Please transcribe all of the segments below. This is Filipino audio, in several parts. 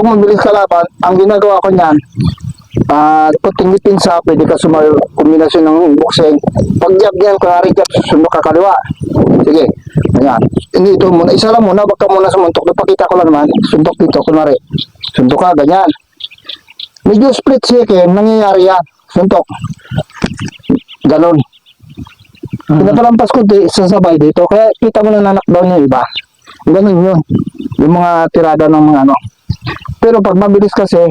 Kung mabilis kalaban, ang ginagawa ko niyan, puting pinsa, pwede ka kombinasyon ng boxing. Pag jab yan, kunwari jab, susundok ka kaliwa. Sige, ayan. Hindi ito muna, isa lang muna, baka muna sumuntok. Napakita ko lang naman, suntok dito, kunwari. Suntok ka, ganyan. Medyo split second, nangyayari yan. Suntok. Ganon. Pinapalampas ko sasabay dito, kaya kita mo na knockdown yung iba. Ganon yun. Yung mga tirada ng mga ano. Pero pag mabilis kasi,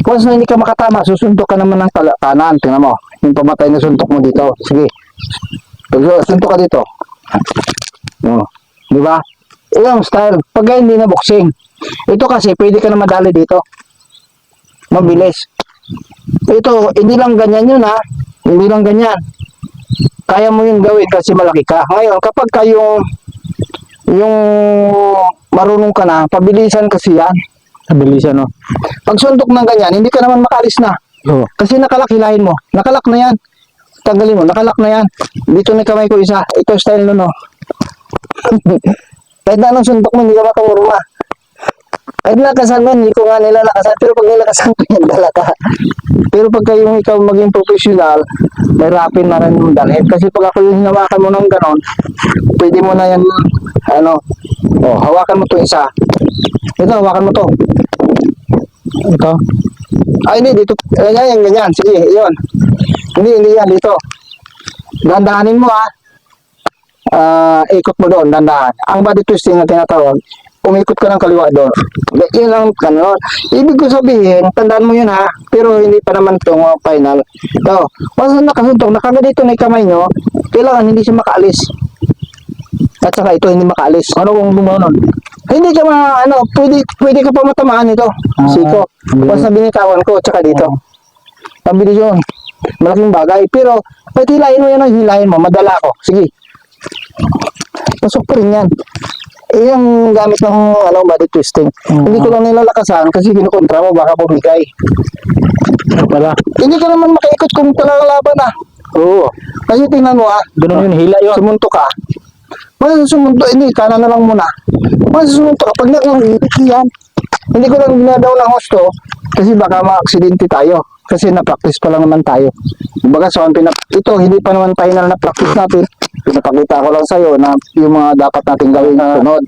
once na hindi ka makatama, susuntok ka naman ng kanan. Tingnan mo, yung pamatay na suntok mo dito. Sige. Suntok ka dito. Di ba? Ilang style. Pag hindi na boxing. Ito kasi, pwede ka na madali dito. Mabilis. Ito, hindi lang ganyan yun ha. Hindi lang ganyan. Kaya mo yung gawin kasi malaki ka. Ngayon, kapag kayong marunong ka na, pabilisan kasi yan. Pabilisan, no? Pag suntok ng ganyan, hindi ka naman makaalis na. Oh. Kasi nakalak, hilahin mo. Nakalak na yan. Tanggalin mo, nakalak na yan. Dito na kamay ko isa. Ito style nun, no? Kahit na anong suntok mo, hindi ka makamurma. Kahit nakasan mo, hindi ko nga nilalakasan. Pero pag nilakasan ko yan, dala ka. Pero pag kayong ikaw maging professional, mahirapin na rin yung dalhin. Kasi pag ako yung hinawakan mo ng ganon, pwede mo na yan, hawakan mo to isa. Ito, hawakan mo to. Ito. Ay, hindi, dito. Ganyan, ganyan. Sige, yun. Hindi yan, dito. Dandahanin mo, ha. Ikot mo doon, dandahan. Ang body twisting na tinatawag, umikot ka ng kaliwa doon. Yun ang kanon. Ibig ko sabihin, tandaan mo yun ha, pero hindi pa naman itong final. So, once na nakasuntok, nakaganito na yung kamay nyo, kailangan hindi siya makaalis. At saka ito, hindi makaalis. Ano kung bumonon? Hindi ka pwede ka pa matamaan ito. Siko. Once na binitawan ko, at saka dito. Pabilis yun. Malaking bagay. Pero, pwede hilahin mo yan, hilahin mo, madala ko. Sige. Pasok pa rin yan. Yung gamit ng body twisting. Hindi ko lang nilalakasan kasi kinukontra mo, baka bumigay. Wala. Hindi ka naman makaikot kung talagang laban ah. Oo. Kasi tingnan mo ganun yun, hila yun. Sumunto ka. Sumunto, hindi, kanan na lang muna. Sumunto ka, pag yan. Hindi ko lang ginadaw ng husto kasi baka ma-aksidente tayo. Kasi na-practice pa lang naman tayo. Kumbaga, ito, hindi pa naman final na practice natin. Pinapakita ko lang sa'yo na yung mga dapat natin gawin sunod.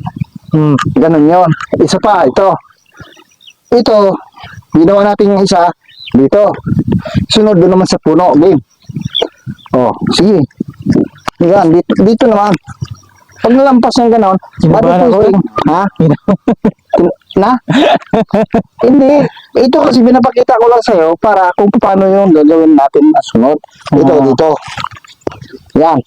Ganun yun. Isa pa, ito. Ito, ginawa natin yung isa dito. Sunod doon naman sa puno. Game. Sige. Yan, dito naman. Pag nalampas ng ganon, body twisting. Ha? Na? Hindi. Ito kasi pinapakita ko lang sa'yo para kung paano yung gagawin natin na sunod. Ito, dito. Yan.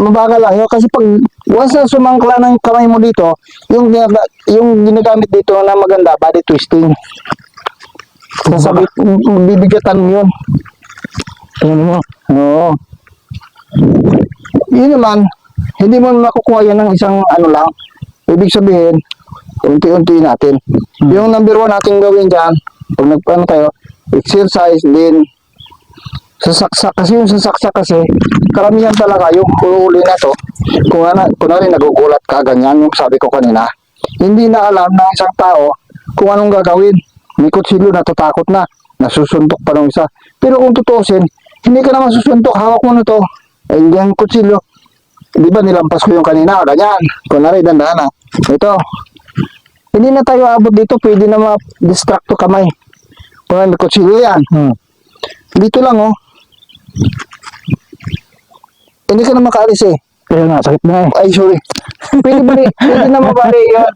Mabagal lang yun kasi pag once na sumangkla ng kamay mo dito, yung ginagamit dito na maganda, body twisting. Sasabi, bibigatan mo yun. Tingnan mo. Oo. Yun naman, hindi mo makukuha yan ng isang lang. Ibig sabihin, unti-unti natin. Yung number 1 natin gawin dyan, pag nagpano tayo, exercise din, sasaksak. Kasi yung sasaksak kasi, karamihan talaga yung huli na to, kung rin nagugulat ka, ganyan yung sabi ko kanina. Hindi na alam ng isang tao kung anong gagawin. May kutsilo, natatakot na, nasusuntok pa ng isa. Pero kung tutusin, hindi ka naman susuntok, hawak mo na to. Hindi ang kutsilo. Di ba nilampas ko yung kanina, ganyan. Kunwari, dandahan na. Ito. Hindi na tayo abot dito, pwede na ma-distract to kamay. Kung may kutsilo yan. Dito lang, Hindi ka na makaalis eh. Kaya nga, sakit na eh. Ay, sorry. Pwede na mabali yan.